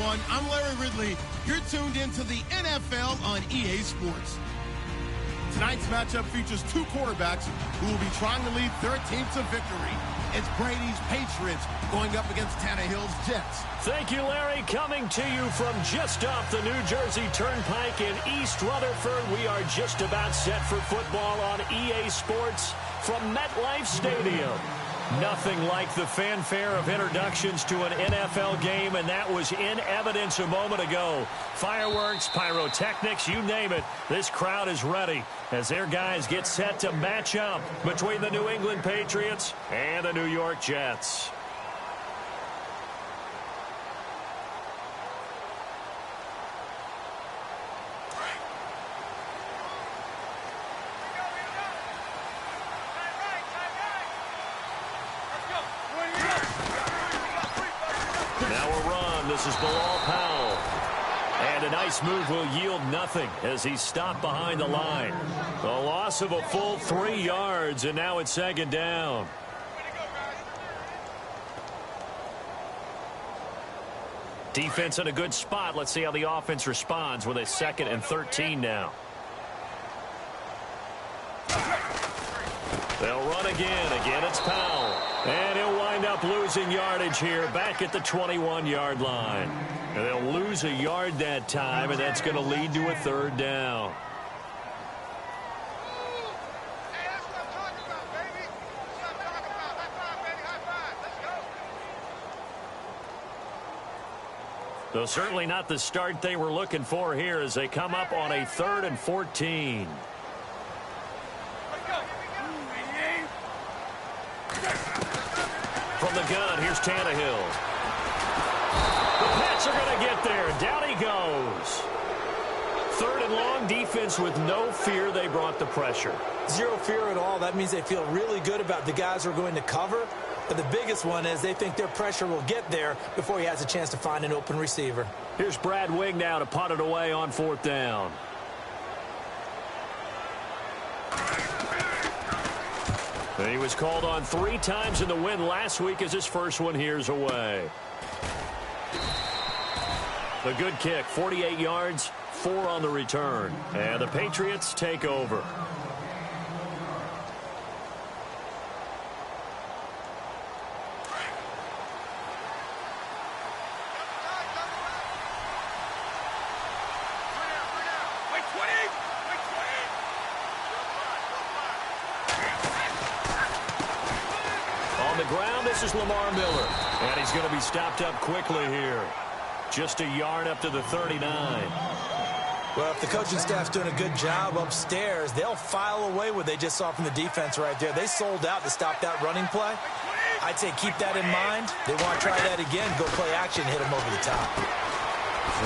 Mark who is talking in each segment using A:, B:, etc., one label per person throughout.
A: everyone. I'm Larry Ridley. You're tuned into the NFL on EA Sports. Tonight's matchup features two quarterbacks who will be trying to lead their teams to victory. It's Brady's Patriots going up against Tannehill's Jets.
B: Thank you, Larry. Coming to you from just off the New Jersey Turnpike in East Rutherford, we are just about set for football on EA Sports from MetLife Stadium. Nothing like the fanfare of introductions to an NFL game, and that was in evidence a moment ago. Fireworks, pyrotechnics, you name it. This crowd is ready as their guys get set to match up between the New England Patriots and the New York Jets. This is Bilal Powell. And a nice move will yield nothing as he's stopped behind the line. A loss of a full 3 yards, and now it's second down. Defense in a good spot. Let's see how the offense responds with a 2nd and 13 now. They'll run again. Again, it's Powell. And he'll wind up losing yardage here back at the 21-yard line. And they'll lose a yard that time, and that's going to lead to a 3rd down. So certainly not the start they were looking for here as they come up on a 3rd and 14. From the gun, here's Tannehill. The Pats are going to get there. Down he goes. 3rd and long, defense with no fear. They brought the pressure.
C: Zero fear at all. That means they feel really good about the guys who are going to cover. But the biggest one is they think their pressure will get there before he has a chance to find an open receiver.
B: Here's Brad Wing now to punt it away on 4th down. He was called on 3 times in the win last week as his first one here's away. A good kick, 48 yards, 4 on the return. And the Patriots take over. This is Lamar Miller, and he's going to be stopped up quickly here. Just a yard up to the 39.
C: Well, if the coaching staff's doing a good job upstairs, they'll file away what they just saw from the defense right there. They sold out to stop that running play. I'd say keep that in mind. They want to try that again, go play action, hit him over the top.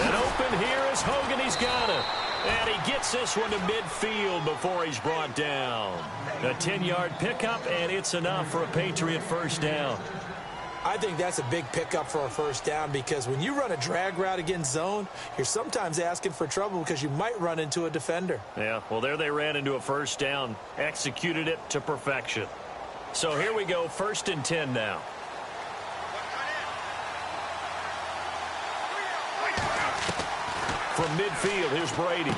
B: And open here is Hogan. He's got it. And he gets this one to midfield before he's brought down. A 10-yard pickup, and it's enough for a Patriot first down.
C: I think that's a big pickup for a first down because when you run a drag route against zone, you're sometimes asking for trouble because you might run into a defender.
B: Yeah, well, there they ran into a first down, executed it to perfection. So here we go, 1st and 10 now. From midfield, here's Brady.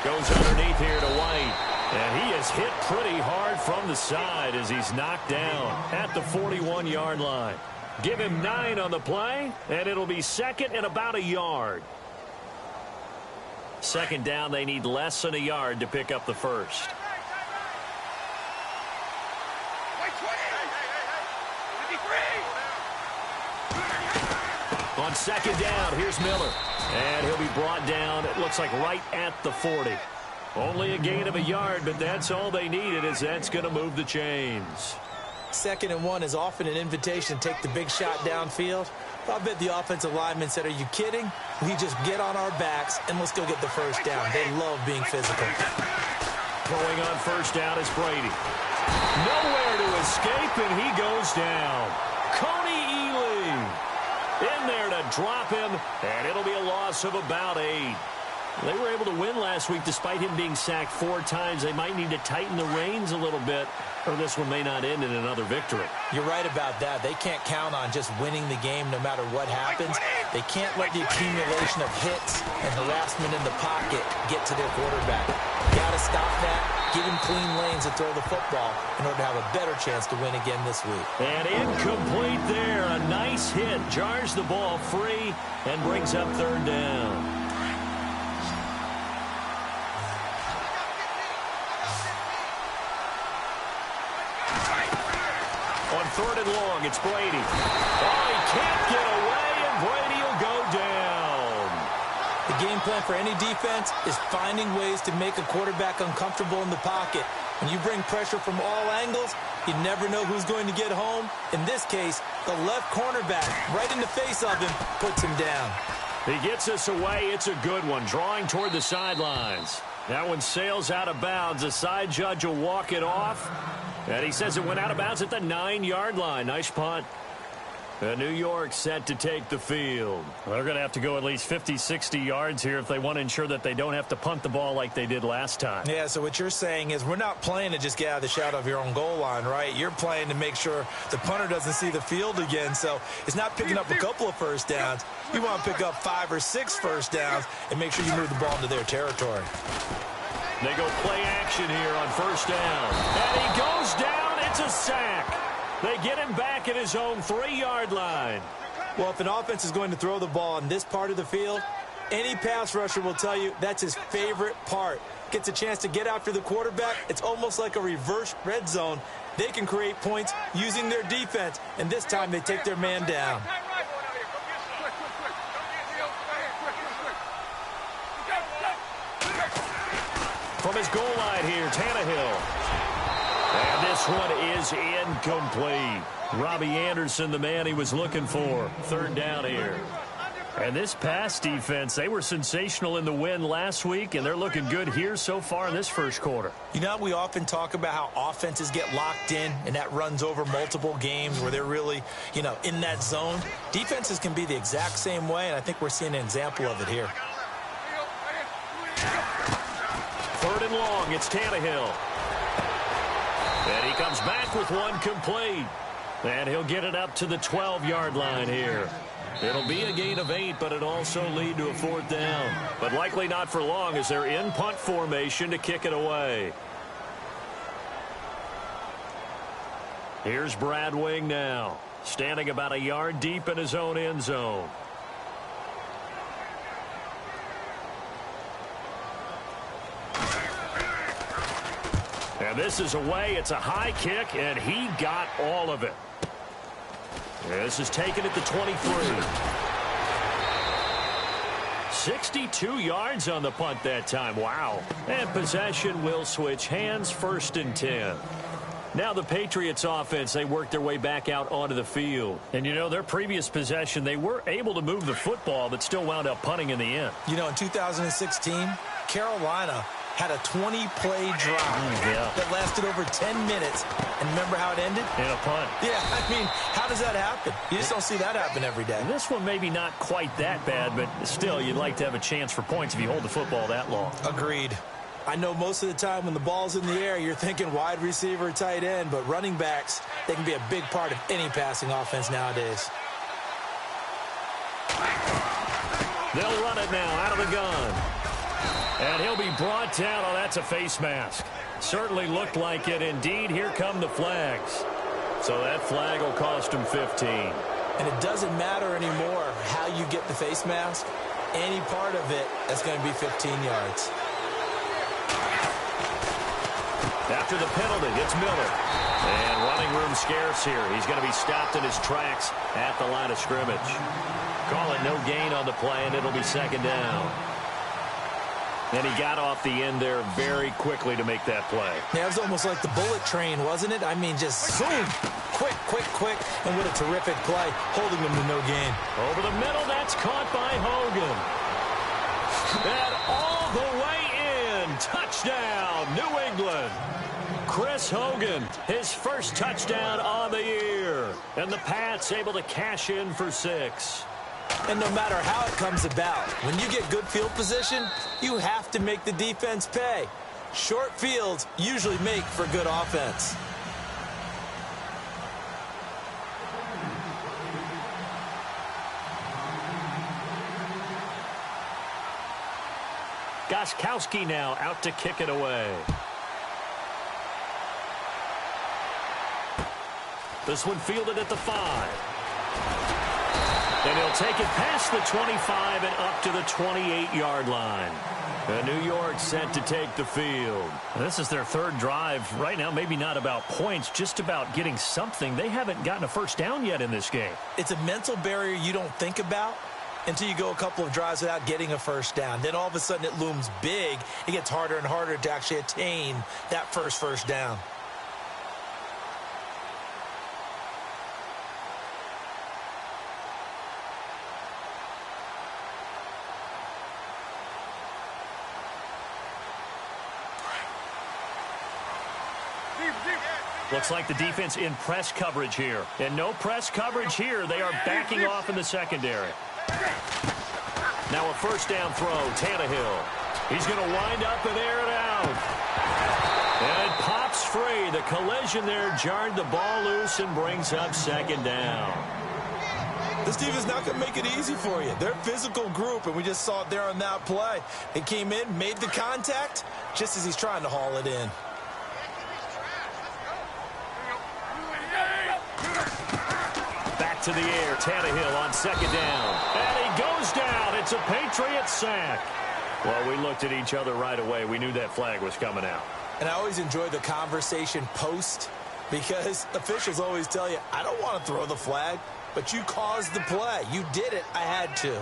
B: Goes underneath here to White. And he is hit pretty hard from the side as he's knocked down at the 41-yard line. Give him 9 on the play, and it'll be 2nd and about a yard. 2nd down, they need less than a yard to pick up the first. On 2nd down, here's Miller. And he'll be brought down, it looks like right at the 40. Only a gain of a yard, but that's all they needed as that's going to move the chains.
C: 2nd and 1 is often an invitation to take the big shot downfield. I bet the offensive lineman said, are you kidding? We just get on our backs and let's go get the first down. They love being physical.
B: Going on 1st down is Brady. Nowhere to escape, and he goes down. Coney Ely in there to drop him, and it'll be a loss of about 8. They were able to win last week despite him being sacked 4 times. They might need to tighten the reins a little bit, or this one may not end in another victory.
C: You're right about that. They can't count on just winning the game no matter what happens. They can't let the accumulation of hits and harassment in the pocket get to their quarterback. Got to stop that, give him clean lanes to throw the football in order to have a better chance to win again this week.
B: And incomplete there. A nice hit. Jars the ball free and brings up third down. On third and long, it's Brady. Oh, he can't get away, and Brady will go down.
C: The game plan for any defense is finding ways to make a quarterback uncomfortable in the pocket. When you bring pressure from all angles, you never know who's going to get home. In this case, the left cornerback, right in the face of him, puts him down.
B: He gets us away. It's a good one, drawing toward the sidelines. That one sails out of bounds. The side judge will walk it off. And he says it went out of bounds at the 9-yard line. Nice punt. New York set to take the field.
D: Well, they're going to have to go at least 50, 60 yards here if they want to ensure that they don't have to punt the ball like they did last time.
C: Yeah, so what you're saying is we're not playing to just get out of the shadow of your own goal line, right? You're playing to make sure the punter doesn't see the field again. So it's not picking up a couple of first downs. You want to pick up 5 or 6 first downs and make sure you move the ball into their territory.
B: They go play action here on first down. And he goes down. It's a sack. They get him back at his own 3-yard line.
C: Well, if an offense is going to throw the ball in this part of the field, any pass rusher will tell you that's his favorite part. Gets a chance to get after the quarterback. It's almost like a reverse red zone. They can create points using their defense, and this time they take their man down.
B: From his goal line here, Tannehill. And this one is incomplete. Robbie Anderson, the man he was looking for. Third down here.
D: And this pass defense, they were sensational in the win last week, and they're looking good here so far in this first quarter.
C: You know, we often talk about how offenses get locked in, and that runs over multiple games where they're really, in that zone. Defenses can be the exact same way, and I think we're seeing an example of it here.
B: Third and long, it's Tannehill. And he comes back with one complete. And he'll get it up to the 12-yard line here. It'll be a gain of 8, but it also lead to a fourth down. But likely not for long as they're in punt formation to kick it away. Here's Brad Wing now, standing about a yard deep in his own end zone. And this is away. It's a high kick, and he got all of it. This is taken at the 23. 62 yards on the punt that time. Wow. And possession will switch hands, 1st and 10. Now the Patriots offense, they work their way back out onto the field.
D: And, their previous possession, they were able to move the football, but still wound up punting in the end.
C: In 2016, Carolina had a 20-play drive that lasted over 10 minutes. And remember how it ended?
D: In a punt.
C: Yeah, how does that happen? You just don't see that happen every day.
D: And this one maybe not quite that bad, but still, you'd like to have a chance for points if you hold the football that long.
C: Agreed. I know most of the time when the ball's in the air, you're thinking wide receiver, tight end, but running backs, they can be a big part of any passing offense nowadays.
B: They'll run it now out of the gun. And he'll be brought down. Oh, that's a face mask. Certainly looked like it. Indeed, here come the flags. So that flag will cost him 15.
C: And it doesn't matter anymore how you get the face mask. Any part of it, that's going to be 15 yards.
B: After the penalty, it's Miller. And running room scarce here. He's going to be stopped in his tracks at the line of scrimmage. Call it no gain on the play, and it'll be 2nd down. And he got off the end there very quickly to make that play.
C: Yeah, it was almost like the bullet train, wasn't it? Just zoom. Quick. And what a terrific play, holding them to no gain.
B: Over the middle, that's caught by Hogan. And all the way in. Touchdown, New England. Chris Hogan, his first touchdown on the year. And the Pats able to cash in for 6.
C: And no matter how it comes about, when you get good field position, you have to make the defense pay. Short fields usually make for good offense.
D: Gostkowski now out to kick it away. This one fielded at the 5. And he'll take it past the 25 and up to the 28-yard line. New York set to take the field. This is their third drive. Right now, maybe not about points, just about getting something. They haven't gotten a first down yet in this game.
C: It's a mental barrier you don't think about until you go a couple of drives without getting a first down. Then all of a sudden it looms big. It gets harder and harder to actually attain that first down.
D: Looks like the defense in press coverage here. And no press coverage here. They are backing off in the secondary. Now a first down throw, Tannehill. He's going to wind up and air it out. And it pops free. The collision there jarred the ball loose and brings up second down.
C: This team is not going to make it easy for you. They're a physical group, and we just saw it there on that play. It came in, made the contact, just as he's trying to haul it in.
D: To the air, Tannehill on second down. And he goes down. It's a Patriot sack. Well, we looked at each other right away. We knew that flag was coming out.
C: And I always enjoy the conversation post because officials always tell you, I don't want to throw the flag, but you caused the play. You did it. I had to.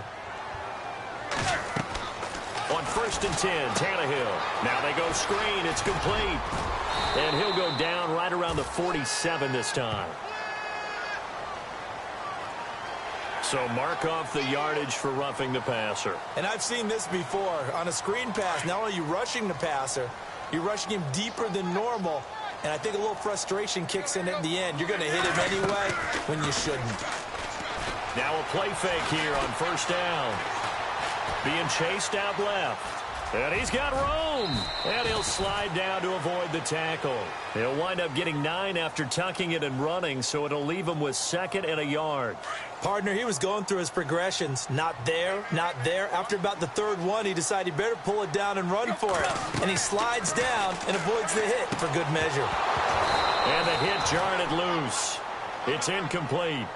D: On 1st and 10, Tannehill. Now they go screen. It's complete. And he'll go down right around the 47 this time. So mark off the yardage for roughing the passer.
C: And I've seen this before. On a screen pass, not only are you rushing the passer, you're rushing him deeper than normal. And I think a little frustration kicks in at the end. You're going to hit him anyway when you shouldn't.
D: Now a play fake here on first down. Being chased out left. And he's got room. And he'll slide down to avoid the tackle. He'll wind up getting 9 after tucking it and running, so it'll leave him with 2nd and a yard.
C: Partner, he was going through his progressions. Not there, not there. After about the 3rd one, he decided he better pull it down and run for it. And he slides down and avoids the hit for good measure.
D: And the hit jarred it loose. It's incomplete.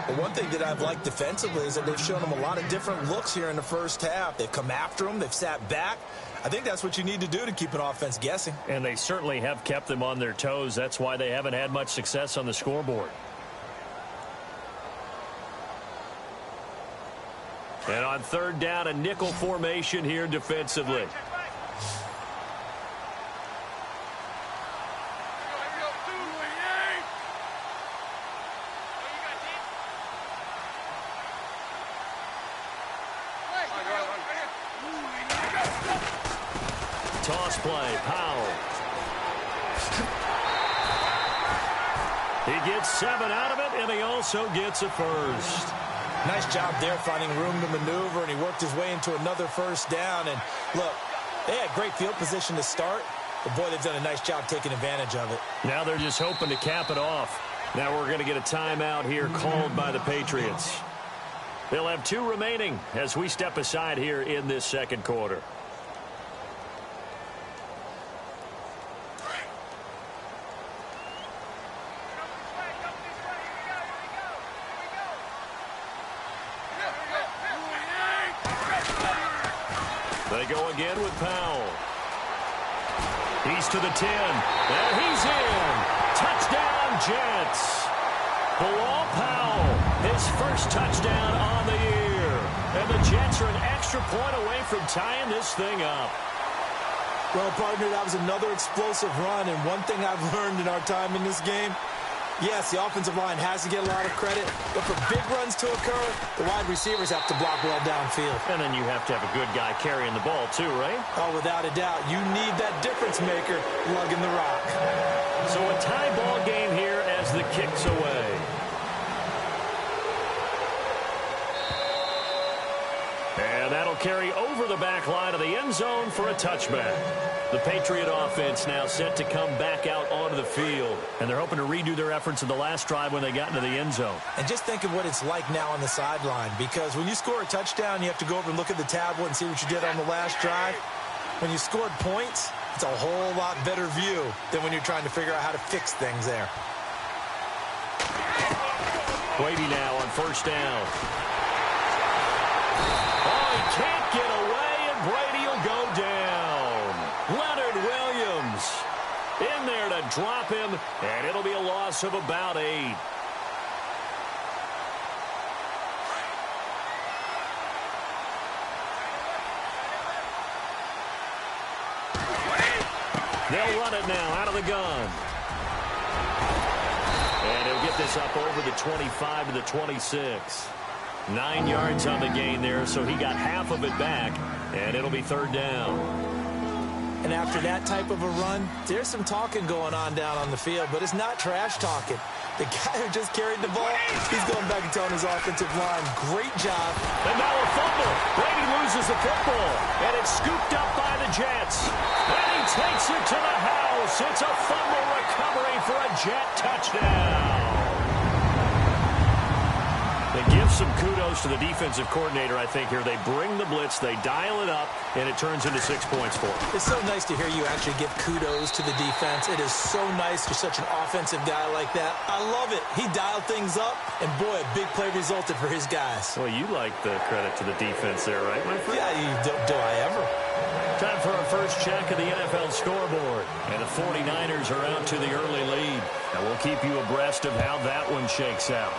C: Well, one thing that I've liked defensively is that they've shown him a lot of different looks here in the first half. They've come after him. They've sat back. I think that's what you need to do to keep an offense guessing.
D: And they certainly have kept them on their toes. That's why they haven't had much success on the scoreboard. And on 3rd down, a nickel formation here defensively. Toss play, Powell. He gets 7 out of it, and he also gets a first.
C: Nice job there finding room to maneuver, and he worked his way into another first down. And look, they had great field position to start, but boy, they've done a nice job taking advantage of it.
D: Now they're just hoping to cap it off. Now we're going to get a timeout here called by the Patriots. They'll have 2 remaining as we step aside here in this 2nd quarter. They go again with Powell. He's to the 10. And he's in. Touchdown, Jets. Bilal Powell, his first touchdown on the year. And the Jets are an extra point away from tying this thing up.
C: Well, partner, that was another explosive run. And one thing I've learned in our time in this game, yes, the offensive line has to get a lot of credit, but for big runs to occur, the wide receivers have to block well downfield.
D: And then you have to have a good guy carrying the ball too, right?
C: Oh, without a doubt. You need that difference maker lugging the rock.
D: So a tie ball game here as the kick's away. And that'll carry over the back line of the end zone for a touchback. The Patriot offense now set to come back out onto the field, and they're hoping to redo their efforts in the last drive when they got into the end zone.
C: And just think of what it's like now on the sideline, because when you score a touchdown, you have to go over and look at the tablet and see what you did on the last drive. When you scored points, it's a whole lot better view than when you're trying to figure out how to fix things there.
D: Brady now on first down. Oh, he can't get away, and Brady will go down. Leonard Williams in there to drop him, and it'll be a loss of about 8. They'll run it now out of the gun. And he'll get this up over the 25 to the 26. 9 yards on the gain there, so he got half of it back, and it'll be third down.
C: And after that type of a run, there's some talking going on down on the field, but it's not trash talking. The guy who just carried the ball, he's going back and telling his offensive line, great job.
D: And now a fumble. Brady loses the football, and it's scooped up by the Jets. And he takes it to the house. It's a fumble recovery for a Jet touchdown. They give some kudos to the defensive coordinator, I think, here. They bring the blitz, they dial it up, and it turns into 6 points for them.
C: It's so nice to hear you actually give kudos to the defense. It is so nice you're such an offensive guy like that. I love it. He dialed things up, and boy, a big play resulted for his guys.
D: Well, you like the credit to the defense there, right, my friend?
C: Yeah, do I ever?
D: Time for our first check of the NFL scoreboard. And the 49ers are out to the early lead. And we'll keep you abreast of how that one shakes out.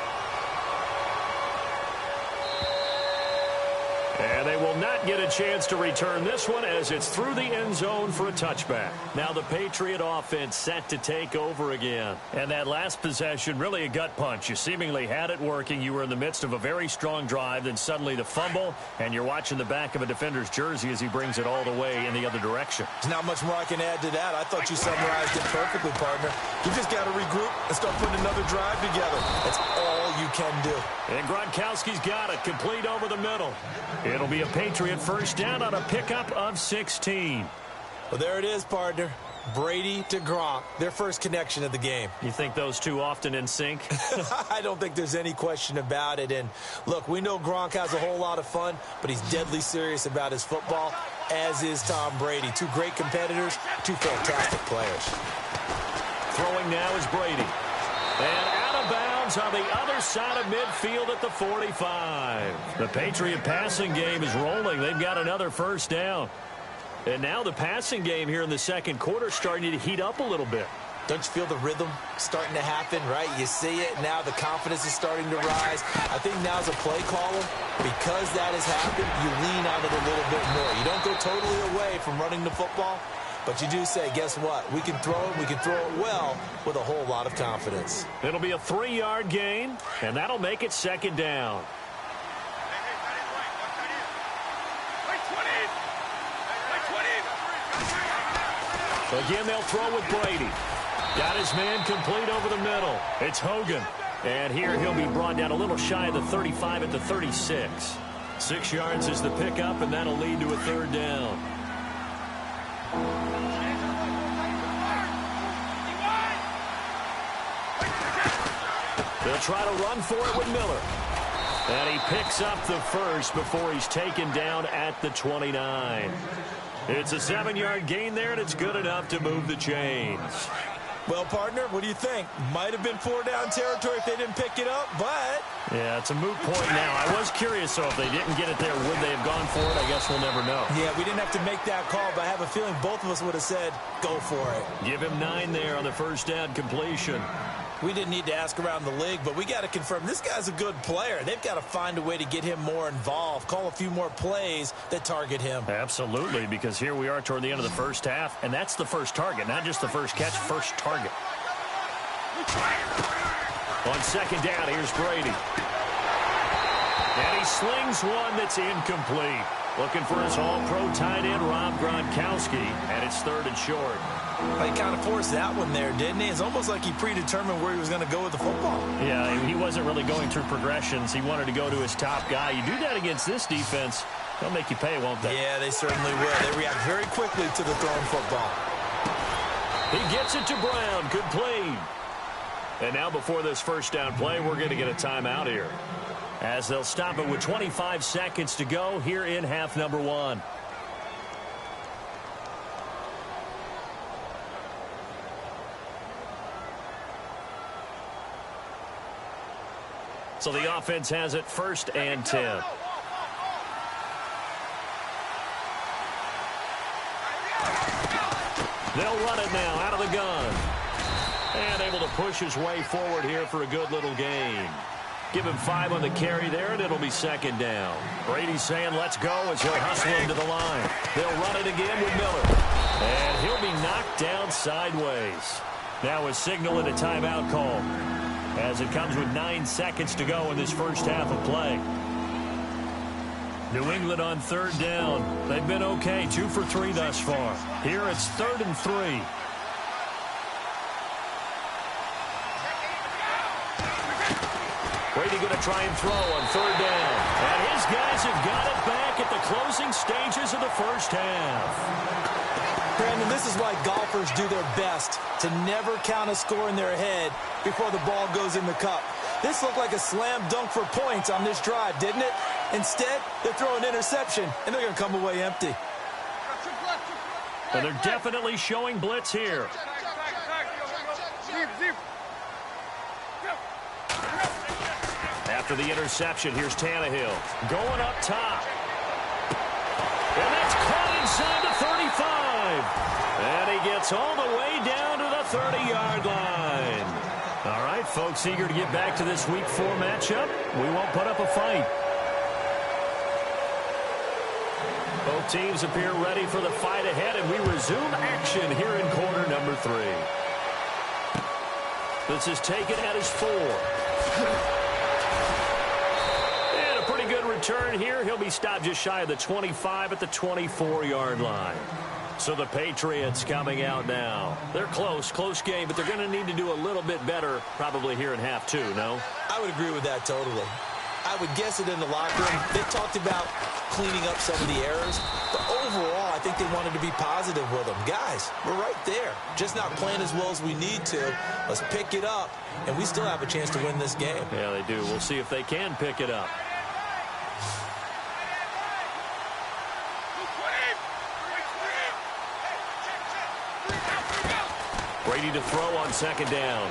D: And they will not get a chance to return this one as it's through the end zone for a touchback. Now the Patriot offense set to take over again. And that last possession, really a gut punch. You seemingly had it working. You were in the midst of a very strong drive. Then suddenly the fumble, and you're watching the back of a defender's jersey as he brings it all the way in the other direction.
C: There's not much more I can add to that. I thought you summarized it perfectly, partner. You just got to regroup and start putting another drive together. That's all you can do.
D: And Gronkowski's got it, complete over the middle. It'll be a Patriot first down on a pickup of 16.
C: Well, there it is, partner. Brady to Gronk, their first connection of the game.
D: You think those two often in sync?
C: I don't think there's any question about it. And, look, we know Gronk has a whole lot of fun, but he's deadly serious about his football, as is Tom Brady. Two great competitors, two fantastic players.
D: Throwing now is Brady. And out of bounds on the other side of midfield at the 45. The Patriot passing game is rolling. They've got another first down. And now the passing game here in the second quarter starting to heat up a little bit.
C: Don't you feel the rhythm starting to happen, right? You see it, now the confidence is starting to rise. I think now as a play caller, because that has happened, you lean on it a little bit more. You don't go totally away from running the football, but you do say, guess what? We can throw it, we can throw it well with a whole lot of confidence.
D: It'll be a 3-yard gain, and that'll make it second down. Again, they'll throw with Brady. Got his man complete over the middle. It's Hogan. And here he'll be brought down a little shy of the 35 at the 36. 6 yards is the pickup, and that'll lead to a third down. They'll try to run for it with Miller. And he picks up the first before he's taken down at the 29. It's a 7-yard gain there, and it's good enough to move the chains.
C: Well, partner, what do you think? Might have been 4-down territory if they didn't pick it up, but...
D: Yeah, it's a moot point now. I was curious, so if they didn't get it there, would they have gone for it? I guess we'll never know.
C: Yeah, we didn't have to make that call, but I have a feeling both of us would have said, go for it.
D: Give him 9 there on the first down completion.
C: We didn't need to ask around the league, but we got to confirm this guy's a good player. They've got to find a way to get him more involved, call a few more plays that target him.
D: Absolutely, because here we are toward the end of the first half, and that's the first target, not just the first catch, first target. On second down, here's Brady. And he slings one that's incomplete. Looking for his all-pro tight end, Rob Gronkowski, and it's 3rd and short.
C: He kind of forced that one there, didn't he? It's almost like he predetermined where he was going to go with the football.
D: Yeah, he wasn't really going through progressions. He wanted to go to his top guy. You do that against this defense, they'll make you pay, won't they?
C: Yeah, they certainly will. They react very quickly to the thrown football.
D: He gets it to Brown. Good play. And now before this first down play, we're going to get a timeout here, as they'll stop it with 25 seconds to go here in half number 1. So the offense has it 1st and 10. They'll run it now out of the gun. And able to push his way forward here for a good little gain. Give him 5 on the carry there, and it'll be 2nd down. Brady's saying let's go as he'll hustle him to the line. They'll run it again with Miller. And he'll be knocked down sideways. Now a signal and a timeout call, as it comes with 9 seconds to go in this first half of play. New England on 3rd down. They've been okay, 2 for 3 thus far. Here it's 3rd and 3. Brady going to try and throw on 3rd down. And his guys have got it back at the closing stages of the first half.
C: Brandon, this is why golfers do their best to never count a score in their head before the ball goes in the cup. This looked like a slam dunk for points on this drive, didn't it? Instead, they throw an interception, and they're going to come away empty.
D: And they're definitely showing blitz here. After the interception, here's Tannehill going up top. And that's caught inside the 35. And he gets all the way down to the 30-yard line. All right, folks, eager to get back to this Week 4 matchup. We won't put up a fight. Both teams appear ready for the fight ahead, and we resume action here in quarter number 3. This is taken at his 4. And a pretty good return here. He'll be stopped just shy of the 25 at the 24-yard line. So the Patriots coming out now. They're close game, but they're going to need to do a little bit better probably here in half 2, no?
C: I would agree with that totally. I would guess it in the locker room. They talked about cleaning up some of the errors, but overall, I think they wanted to be positive with them. Guys, we're right there. Just not playing as well as we need to. Let's pick it up, and we still have a chance to win this game.
D: Yeah, they do. We'll see if they can pick it up. Brady to throw on 2nd down.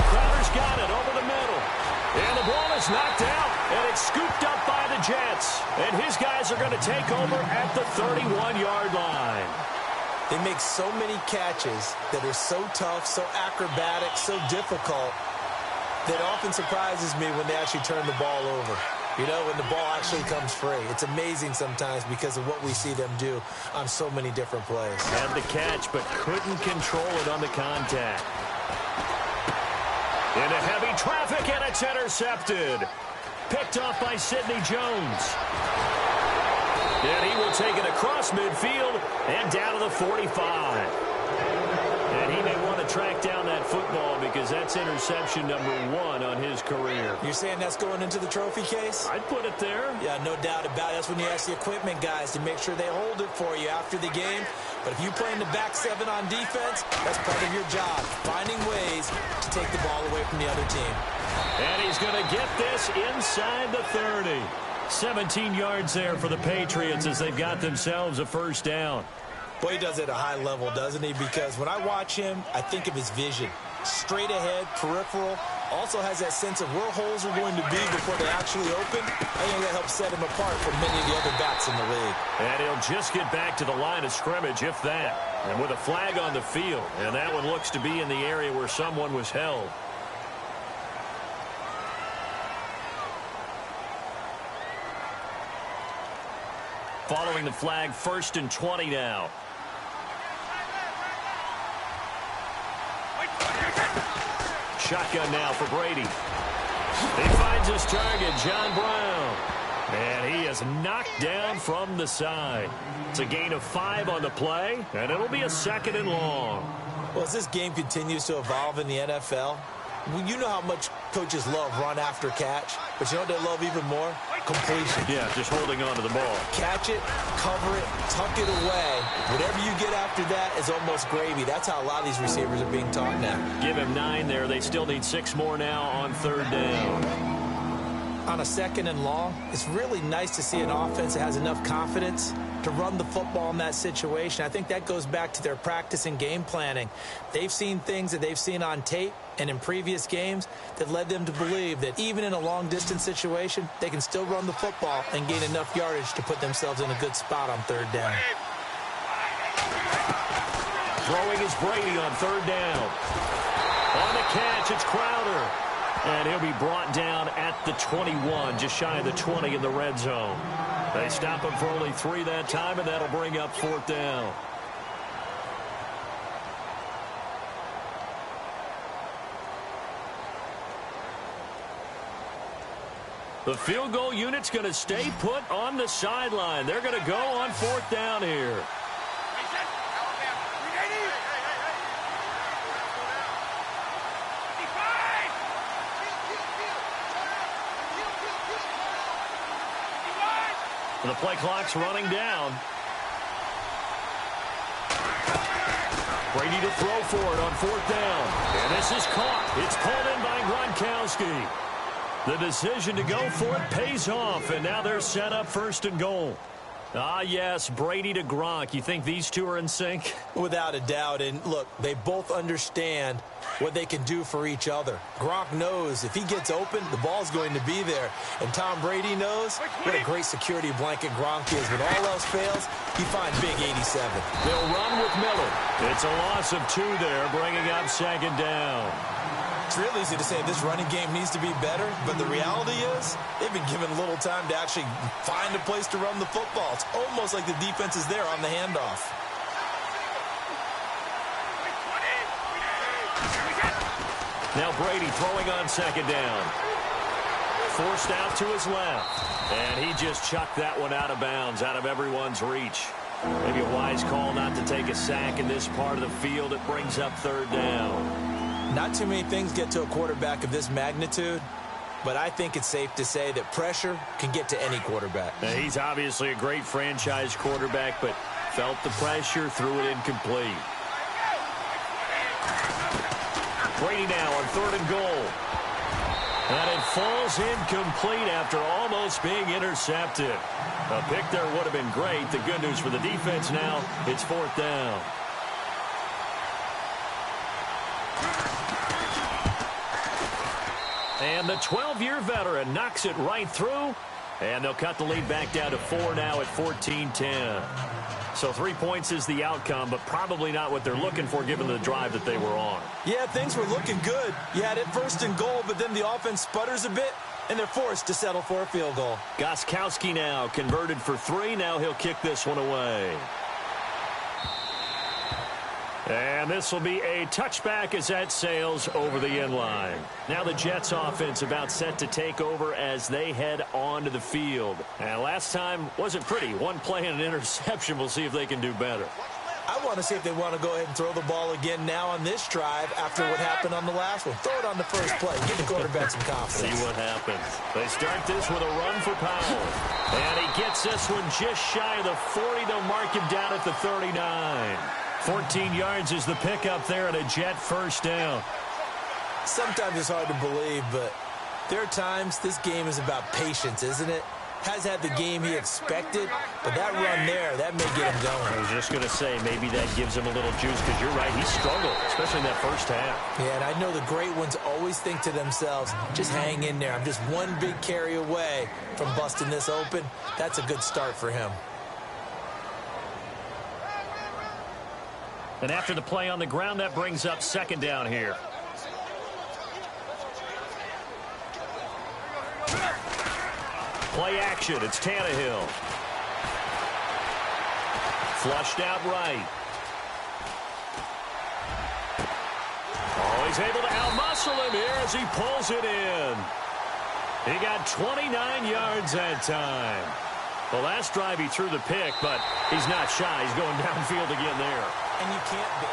D: Crowder's got it over the middle. And the ball is knocked out, and it's scooped up by the Jets. And his guys are going to take over at the 31-yard line.
C: They make so many catches that are so tough, so acrobatic, so difficult, that often surprises me when they actually turn the ball over. You know, when the ball actually comes free. It's amazing sometimes because of what we see them do on so many different plays.
D: Had the catch, but couldn't control it on the contact. Into heavy traffic, and it's intercepted. Picked off by Sidney Jones. And he will take it across midfield and down to the 45. And he may want to track down that football because that's interception number 1 on his career.
C: You're saying that's going into the trophy case?
D: I'd put it there.
C: Yeah, no doubt about it. That's when you ask the equipment guys to make sure they hold it for you after the game. But if you play in the back 7 on defense, that's part of your job, finding ways to take the ball away from the other team.
D: And he's going to get this inside the 30. 17 yards there for the Patriots as they've got themselves a first down.
C: Boy, he does it at a high level, doesn't he? Because when I watch him, I think of his vision. Straight ahead, peripheral. Also has that sense of where holes are going to be before they actually open. I think that helps set him apart from many of the other backs in the league.
D: And he'll just get back to the line of scrimmage, if that. And with a flag on the field. And that one looks to be in the area where someone was held. Following the flag, 1st and 20 now. Shotgun now for Brady. He finds his target, John Brown. And he is knocked down from the side. It's a gain of 5 on the play, and it'll be a 2nd and long.
C: Well, as this game continues to evolve in the NFL, you know how much coaches love run after catch, but you know what they love even more? Completion.
D: Yeah, just holding on to the ball.
C: Catch it, cover it, tuck it away. Whatever you get after that is almost gravy. That's how a lot of these receivers are being taught now.
D: Give him 9 there. They still need 6 more now on 3rd down.
C: On a 2nd and long, it's really nice to see an offense that has enough confidence to run the football in that situation. I think that goes back to their practice and game planning. They've seen things that they've seen on tape and in previous games that led them to believe that even in a long-distance situation, they can still run the football and gain enough yardage to put themselves in a good spot on 3rd down.
D: Throwing is Brady on 3rd down. On the catch, it's Crowder. And he'll be brought down at the 21, just shy of the 20 in the red zone. They stop him for only 3 that time, and that'll bring up 4th down. The field goal unit's going to stay put on the sideline. They're going to go on 4th down here. The play clock's running down. Brady to throw for it on 4th down. And this is caught. It's pulled in by Gronkowski. The decision to go for it pays off, and now they're set up 1st and goal. Ah, yes, Brady to Gronk. You think these two are in sync?
C: Without a doubt. And look, they both understand what they can do for each other. Gronk knows if he gets open, the ball's going to be there. And Tom Brady knows what a great security blanket Gronk is. When all else fails, you find big 87.
D: They'll run with Miller. It's a loss of 2 there, bringing up 2nd down.
C: It's real easy to say this running game needs to be better, but the reality is they've been given little time to actually find a place to run the football. It's almost like the defense is there on the handoff.
D: Now Brady throwing on 2nd down. Forced out to his left. And he just chucked that one out of bounds, out of everyone's reach. Maybe a wise call not to take a sack in this part of the field. It brings up 3rd down.
C: Not too many things get to a quarterback of this magnitude, but I think it's safe to say that pressure can get to any quarterback.
D: Now, he's obviously a great franchise quarterback, but felt the pressure, threw it incomplete. Brady now on 3rd and goal. And it falls incomplete after almost being intercepted. A pick there would have been great. The good news for the defense now, it's 4th down. And the 12-year veteran knocks it right through. And they'll cut the lead back down to 4 now at 14-10. So 3 points is the outcome, but probably not what they're looking for given the drive that they were on.
C: Yeah, things were looking good. You had it 1st and goal, but then the offense sputters a bit, and they're forced to settle for a field goal.
D: Gronkowski now converted for 3. Now he'll kick this one away. And this will be a touchback as that sails over the end line. Now the Jets offense about set to take over as they head onto the field. And last time wasn't pretty. 1 play and an interception. We'll see if they can do better.
C: I want to see if they want to go ahead and throw the ball again now on this drive after what happened on the last one. Throw it on the first play. Give the quarterback some confidence.
D: See what happens. They start this with a run for Powell. And he gets this one just shy of the 40. They'll mark him down at the 39. 14 yards is the pickup there and a Jet 1st down.
C: Sometimes it's hard to believe, but there are times this game is about patience, isn't it? Has had the game he expected, but that run there, that may get him going.
D: I was just going to say, maybe that gives him a little juice, because you're right, he struggled, especially in that 1st half.
C: Yeah, and I know the great ones always think to themselves, just hang in there. I'm just one big carry away from busting this open. That's a good start for him.
D: And after the play on the ground, that brings up 2nd down here. Play action. It's Tannehill. Flushed out right. Oh, he's able to outmuscle him here as he pulls it in. He got 29 yards that time. The last drive he threw the pick, but he's not shy. He's going downfield again there.
C: And you can't be.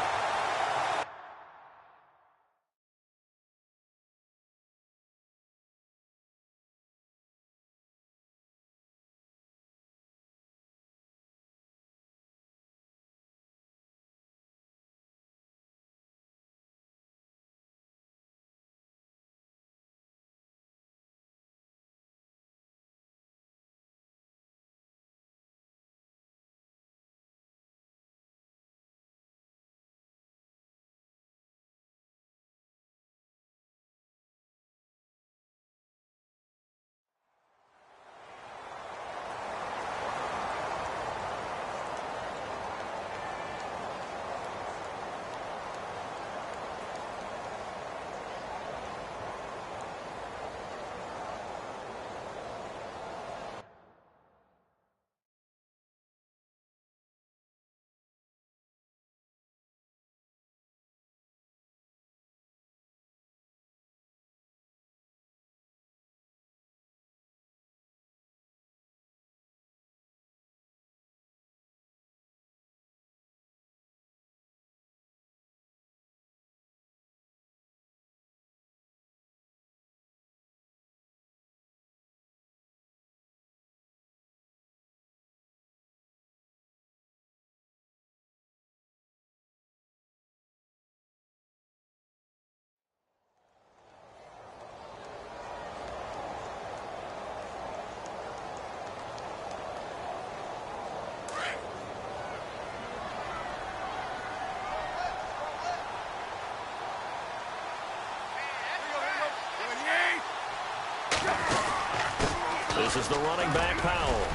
D: This is the running back, Powell.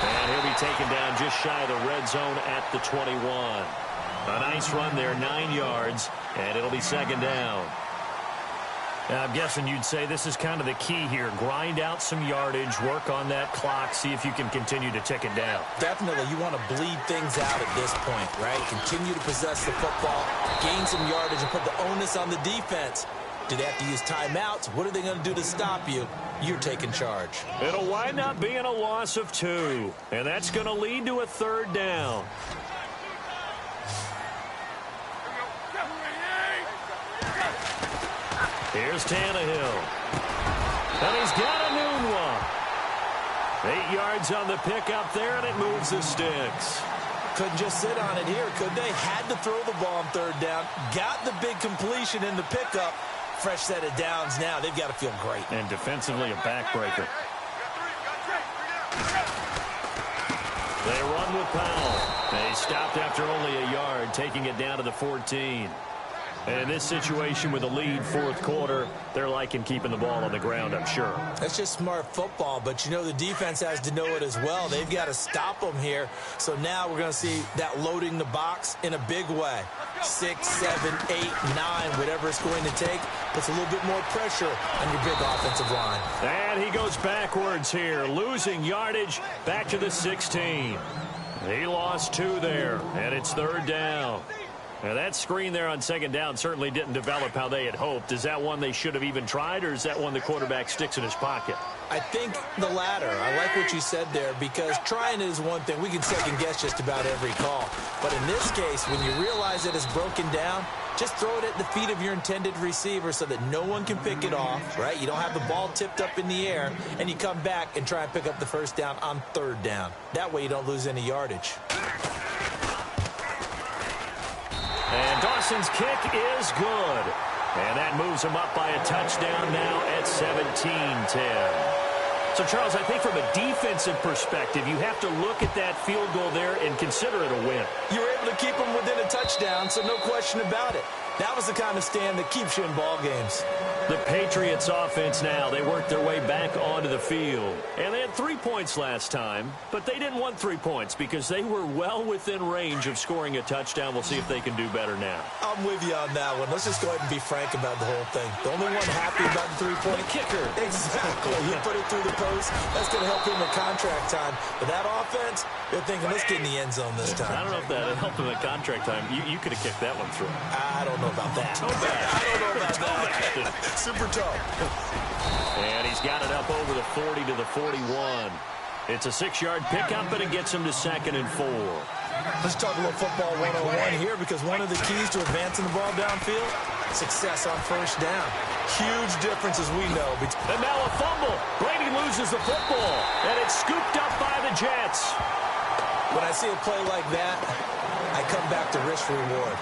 D: And he'll be taken down just shy of the red zone at the 21. A nice run there, 9 yards, and it'll be second down. Now, I'm guessing you'd say this is kind of the key here. Grind out some yardage, work on that clock, see if you can continue to tick it down.
C: Definitely, you want to bleed things out at this point, right? Continue to possess the football, gain some yardage, and put the onus on the defense. Do they have to use timeouts? What are they going to do to stop you? You're taking charge.
D: It'll wind up being a loss of 2, and that's going to lead to a third down. Here's Tannehill. And he's got a noon one. 8 yards on the pickup there, and it moves the sticks.
C: Couldn't just sit on it here, could they? Had to throw the ball on third down. Got the big completion in the pickup. Fresh set of downs now. They've got to feel great.
D: And defensively, a backbreaker. They run with Powell. They stopped after only a yard, taking it down to the 14. And in this situation with a lead fourth quarter, they're liking keeping the ball on the ground, I'm sure.
C: That's just smart football, but you know the defense has to know it as well. They've got to stop them here. So now we're going to see that loading the box in a big way. 6, 7, 8, 9, whatever it's going to take, puts a little bit more pressure on your big offensive line.
D: And he goes backwards here, losing yardage back to the 16. He lost 2 there, and it's third down. Now, that screen there on second down certainly didn't develop how they had hoped. Is that one they should have even tried, or is that one the quarterback sticks in his pocket?
C: I think the latter. I like what you said there, because trying is one thing. We can second-guess just about every call. But in this case, when you realize that it's broken down, just throw it at the feet of your intended receiver so that no one can pick it off, right? You don't have the ball tipped up in the air, and you come back and try and pick up the first down on third down. That way you don't lose any yardage.
D: And Dawson's kick is good. And that moves him up by a touchdown now at 17-10. So, Charles, I think from a defensive perspective, you have to look at that field goal there and consider it a win.
C: You were able to keep them within a touchdown, so no question about it. That was the kind of stand that keeps you in ball games.
D: The Patriots offense now, they worked their way back onto the field. And they had 3 points last time, but they didn't want 3 points because they were well within range of scoring a touchdown. We'll see if they can do better now.
C: I'm with you on that one. Let's just go ahead and be frank about the whole thing. The only one happy about the 3-point
D: kicker.
C: Exactly. He put it through the post. That's going to help him in contract time. But that offense, they're thinking, let's get in the end zone this time.
D: I don't know if that helped him at contract time. You could have kicked that one through.
C: I don't know know about that. I don't know about that. Super toe.
D: And he's got it up over the 40 to the 41. It's a 6-yard pickup, and it gets him to 2nd and 4.
C: Let's talk a little football 101 here, because one of the keys to advancing the ball downfield, success on first down. Huge difference, as we know.
D: And now a fumble. Brady loses the football, and it's scooped up by the Jets.
C: When I see a play like that, I come back to risk reward.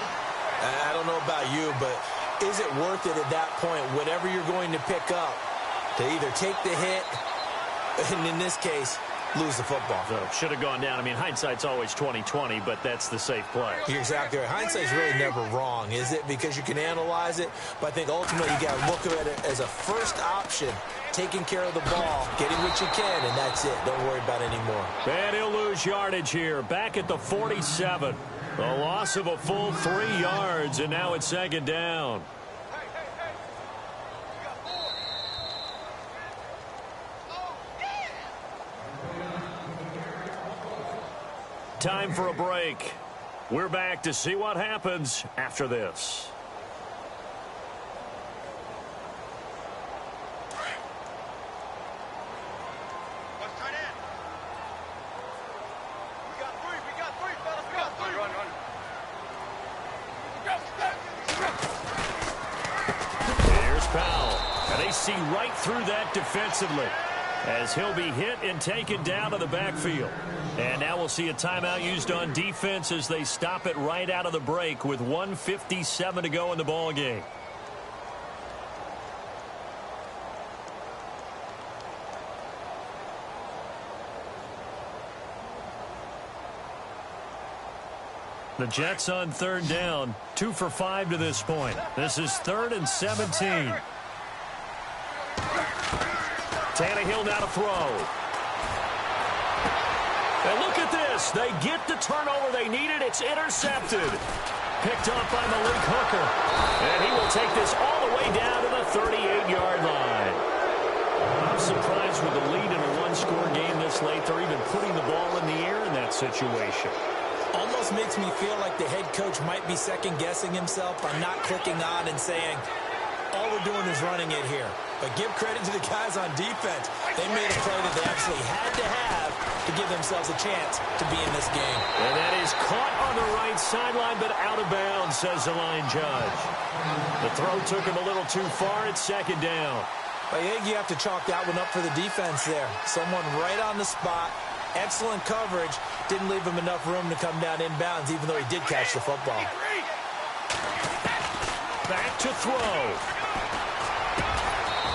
C: I don't know about you, but is it worth it at that point, whatever you're going to pick up, to either take the hit, and in this case, lose the football?
D: So should have gone down. I mean, hindsight's always 20/20, but that's the safe play.
C: You're exactly right. Hindsight's really never wrong, is it? Because you can analyze it, but I think ultimately you got to look at it as a first option, taking care of the ball, getting what you can, and that's it. Don't worry about it anymore.
D: And he'll lose yardage here, back at the 47. A loss of a full 3 yards, and now it's 2nd down. Time for a break. We're back to see what happens after this. Here's Powell. And they see right through that defensively, as he'll be hit and taken down to the backfield. And now we'll see a timeout used on defense as they stop it right out of the break with 1:57 to go in the ball game. The Jets on 3rd down, 2 for 5 to this point. This is 3rd and 17. Tannehill now to throw. And look at this. They get the turnover they needed. It's intercepted. Picked off by Malik Hooker. And he will take this all the way down to the 38-yard line. I'm surprised with the lead in a one-score game this late. They're even putting the ball in the air in that situation.
C: Almost makes me feel like the head coach might be second-guessing himself by not clicking on and saying, all we're doing is running it here. But give credit to the guys on defense. They made a play that they actually had to have to give themselves a chance to be in this game.
D: And that is caught on the right sideline, but out of bounds, says the line judge. The throw took him a little too far. It's 2nd down.
C: I think you have to chalk that one up for the defense there. Someone right on the spot. Excellent coverage. Didn't leave him enough room to come down inbounds, even though he did catch the football.
D: Back to throw.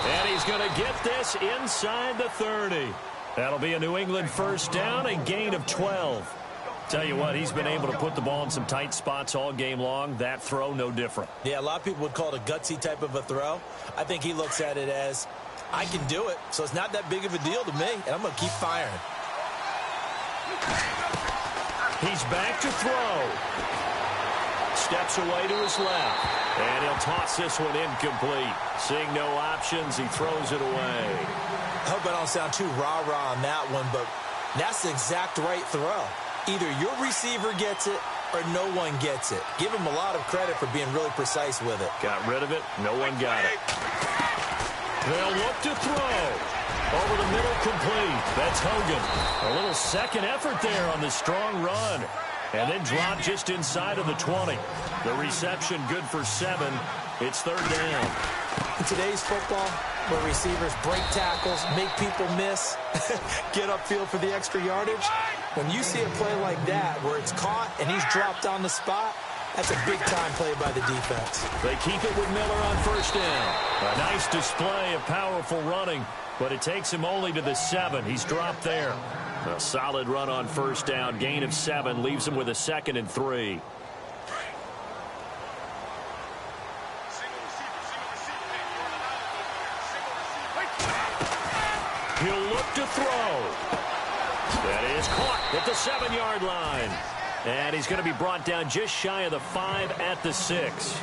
D: And he's going to get this inside the 30. That'll be a New England first down, a gain of 12. Tell you what, he's been able to put the ball in some tight spots all game long. That throw, no different.
C: Yeah, a lot of people would call it a gutsy type of a throw. I think he looks at it as, I can do it, so it's not that big of a deal to me, and I'm going to keep firing.
D: He's back to throw. Steps away to his left. And he'll toss this one incomplete. Seeing no options, he throws it away.
C: I hope I don't sound too rah-rah on that one, but that's the exact right throw. Either your receiver gets it or no one gets it. Give him a lot of credit for being really precise with it.
D: Got rid of it. No one got it. They'll look to throw. Over the middle, complete. That's Hogan. A little second effort there on the strong run. And then drop just inside of the 20. The reception good for 7. It's 3rd down.
C: In today's football, where receivers break tackles, make people miss, get upfield for the extra yardage, when you see a play like that where it's caught and he's dropped on the spot, that's a big-time play by the defense.
D: They keep it with Miller on first down. A nice display of powerful running, but it takes him only to the 7. He's dropped there. A solid run on first down. Gain of 7 leaves him with a 2nd and 3. He'll look to throw. That is caught at the 7-yard line. And he's going to be brought down just shy of the 5 at the 6.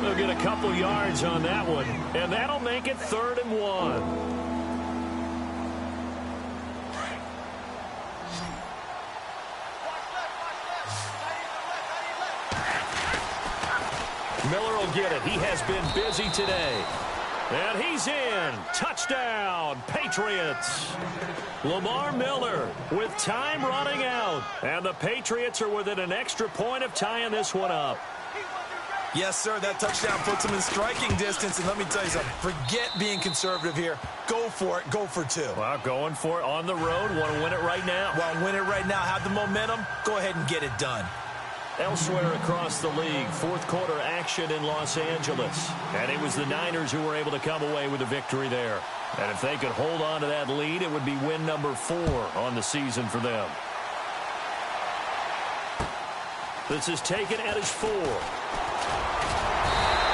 D: They'll get a couple yards on that one. And that'll make it 3rd and 1. Miller will get it. He has been busy today. And he's in. Touchdown, Patriots. Lamar Miller with time running out. And the Patriots are within an extra point of tying this one up.
C: Yes, sir, that touchdown puts them in striking distance. And let me tell you something, forget being conservative here. Go for it, go for two.
D: Well, going for it on the road. Want to win it right now?
C: Well, win it right now, have the momentum, go ahead and get it done.
D: Elsewhere across the league, fourth quarter action in Los Angeles. And it was the Niners who were able to come away with a victory there. And if they could hold on to that lead, it would be win number 4 on the season for them. This is taken at his 4.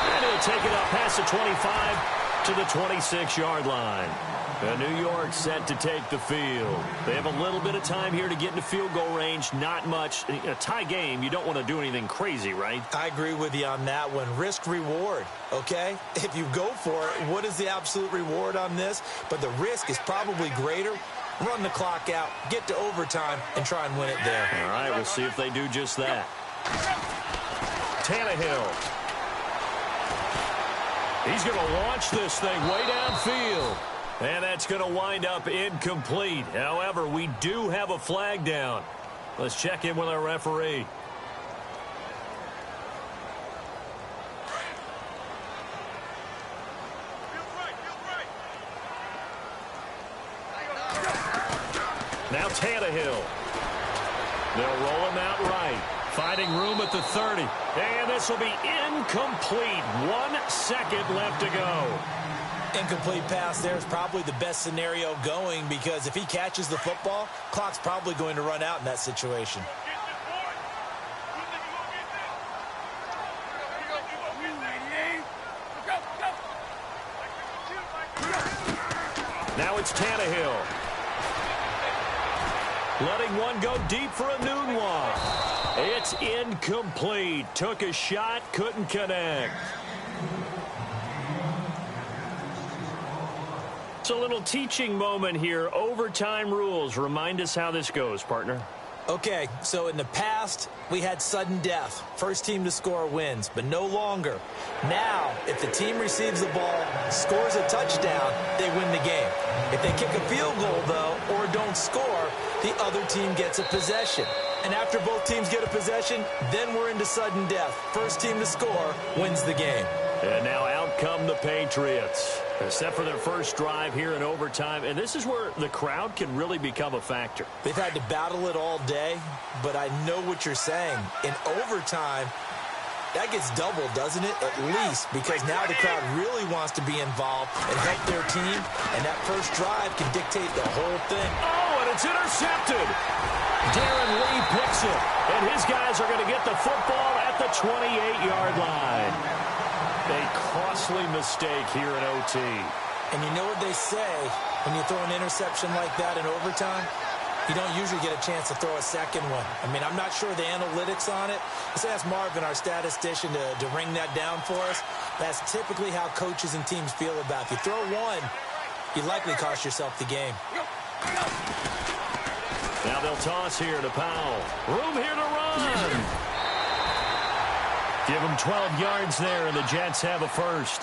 D: And he'll take it up past the 25 to the 26-yard line. And New York set to take the field. They have a little bit of time here to get into field goal range. Not much. A tie game, you don't want to do anything crazy, right?
C: I agree with you on that one. Risk-reward, okay? If you go for it, what is the absolute reward on this? But the risk is probably greater. Run the clock out, get to overtime, and try and win it there.
D: All right, we'll see if they do just that. Tannehill. He's going to launch this thing way downfield. And that's going to wind up incomplete. However, we do have a flag down. Let's check in with our referee. Now Tannehill. They'll roll him out right. Finding room at the 30. And this will be incomplete. 1 second left to go.
C: Incomplete pass there is probably the best scenario going because if he catches the football, clock's probably going to run out in that situation.
D: Now it's Tannehill. Letting one go deep for a noon one. It's incomplete. Took a shot, couldn't connect. It's a little teaching moment here. Overtime rules. Remind us how this goes, partner.
C: Okay, so in the past, we had sudden death. First team to score wins, but no longer. Now, if the team receives the ball, scores a touchdown, they win the game. If they kick a field goal, though, or don't score, the other team gets a possession. And after both teams get a possession, then we're into sudden death. First team to score wins the game.
D: And now out come the Patriots. Set for their first drive here in overtime. And this is where the crowd can really become a factor.
C: They've had to battle it all day, but I know what you're saying. In overtime, that gets doubled, doesn't it? At least, because now the crowd really wants to be involved and help their team. And that first drive can dictate the whole thing.
D: Oh, and it's intercepted. Darren Lee picks it. And his guys are going to get the football at the 28-yard line. A costly mistake here in OT.
C: And you know what they say, when you throw an interception like that in overtime, you don't usually get a chance to throw a second one. I mean, I'm not sure the analytics on it. Let's ask Marvin, our statistician, to ring that down for us. That's typically how coaches and teams feel about it. If you throw one, you likely cost yourself the game.
D: Now they'll toss here to Powell. Room here to run. Give him 12 yards there, and the Jets have a first.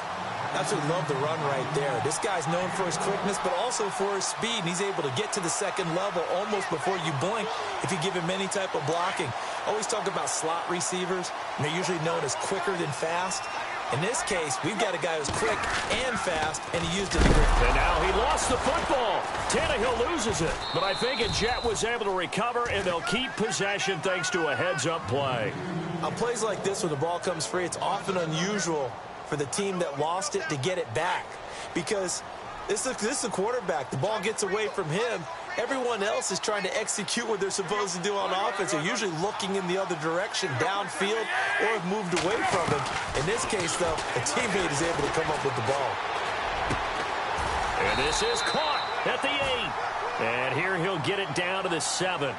C: Absolutely love the run right there. This guy's known for his quickness, but also for his speed. And he's able to get to the second level almost before you blink if you give him any type of blocking. Always talk about slot receivers, and they're usually known as quicker than fast. In this case, we've got a guy who's quick and fast, and he used it.
D: And now he lost the football. Tannehill loses it. But I think a Jet was able to recover, and they'll keep possession thanks to a heads-up play.
C: On plays like this, when the ball comes free, it's often unusual for the team that lost it to get it back. Because this is the quarterback. The ball gets away from him. Everyone else is trying to execute what they're supposed to do on offense. They're usually looking in the other direction, downfield, or have moved away from him. In this case, though, a teammate is able to come up with the ball.
D: And this is caught at the 8. And here he'll get it down to the 7.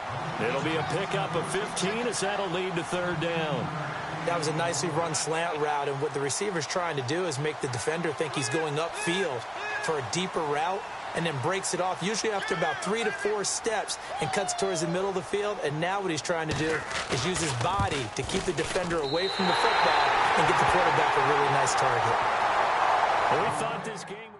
D: It'll be a pickup of 15 as that'll lead to third down.
C: That was a nicely run slant route, and what the receiver's trying to do is make the defender think he's going upfield for a deeper route. and then breaks it off, usually after about 3 to 4 steps, and cuts towards the middle of the field. And now what he's trying to do is use his body to keep the defender away from the football and get the quarterback a really nice target.
D: Well, we thought this game